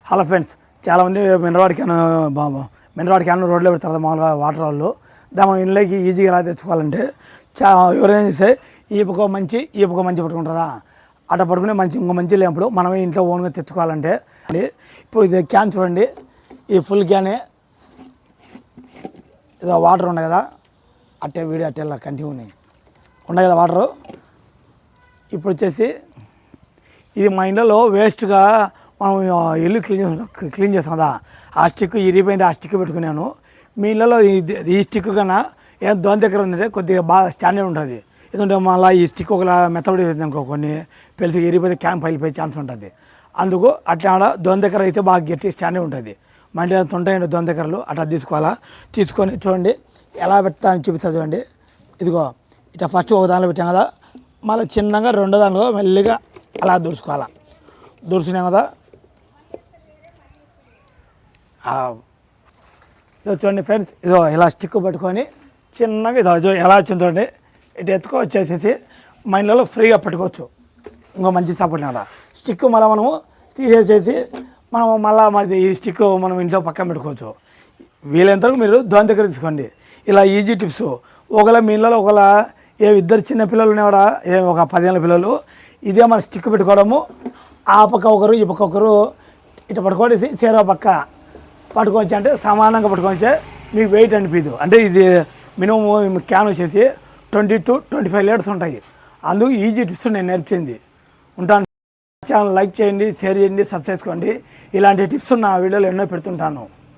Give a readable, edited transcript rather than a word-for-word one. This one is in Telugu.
హలో ఫ్రెండ్స్, చాలామంది మినరల్ క్యాన్ రోడ్లో పెడతారు మామూలుగా వాటర్ వాళ్ళు. దాని మనం ఇంట్లోకి ఈజీగా ఎలా తెచ్చుకోవాలంటే ఎవరైనా చేస్తే ఈ పక్క మంచి పట్టుకుంటుందా అట్లా పట్టుకునే ఇంకో మంచి లేనప్పుడు మనమే ఇంట్లో ఓన్గా తెచ్చుకోవాలంటే ఇప్పుడు ఇది క్యాన్ చూడండి. ఈ ఫుల్ క్యానే ఏదో వాటర్ ఉన్నాయి కదా, అట్టే వీడియో అట్టే కంటిన్యూ ఉన్నాయి కదా వాటరు. ఇప్పుడు వచ్చేసి ఇది మా ఇంట్లో వేస్ట్గా మనం ఇల్లు క్లీన్ చేస్తాం కదా, ఆ స్టిక్ ఇరిగిపోయింది. ఆ స్టిక్ పెట్టుకున్నాను. మీ ఇళ్ళలో ఈ స్టిక్ కన్నా ఏం దోని దగ్గర ఉందంటే కొద్దిగా బాగా స్టాండర్డ్ ఉంటుంది. ఎందుకంటే మళ్ళీ ఈ స్టిక్ ఒకలా మెత్తబడి అనుకో కొన్ని పెలిసి ఇరిగిపోతే క్యాంప్ పైలిపోయే ఛాన్స్ ఉంటుంది. అందుకు అట్లా దోని దగ్గర అయితే బాగా గట్టి స్టాండర్డ్ ఉంటుంది. మా ఇంట్లో ఉంటాయండి దోని దగ్గరలు. అట్లా తీసుకొని చూడండి ఎలా పెడతా అని చూపిస్తుంది. చూడండి, ఇదిగో ఇట్లా ఫస్ట్ ఒక దానిలో పెట్టాం కదా, మళ్ళీ చిన్నగా రెండో దానిలో మెల్లిగా అలా దురుచుకోవాలా. దురుచున్నాం కదా, ఇదో చూడండి ఫ్రెండ్స్, ఇదో ఇలా స్టిక్ పట్టుకొని చిన్నగా ఇదో ఎలా వచ్చింది చూడండి. ఇటు వచ్చేసేసి మా ఇళ్ళలో ఫ్రీగా పెట్టుకోవచ్చు. ఇంకో మంచి సపోర్ట్ కదా స్టిక్ మళ్ళీ మనము తీసేసేసి మళ్ళీ ఈ స్టిక్ మనం ఇంట్లో పక్కన పెట్టుకోవచ్చు. వీలైనంతవరకు మీరు దాని దగ్గర తీసుకోండి. ఇలా ఈజీ టిప్స్. ఒకవేళ మీ ఇళ్ళలో ఇద్దరు చిన్న పిల్లలు ఉన్నాడా, ఒక 10 ఏళ్ళ పిల్లలు, ఇదే మన స్టిక్ పెట్టుకోవడము. ఆ పక్క ఒకరు ఈ పక్క ఒకరు ఇట్లా పట్టుకోవడేసి సేరో పక్క పట్టుకోవచ్చు. అంటే సమానంగా పట్టుకోవచ్చు, మీకు వెయిట్ అనిపించదు. అంటే ఇది మినిమం క్యాన్ వచ్చేసి 20 to 25 లీటర్స్ ఉంటాయి. అందుకు ఈజీ టిప్స్ నేను నేర్పించింది. ఉంటాను. ఛానల్ లైక్ చేయండి, షేర్ చేయండి, సబ్స్క్రైబ్ చేసుకోండి. ఇలాంటి టిప్స్ నా వీడియోలో ఎన్నో పెడుతుంటాను.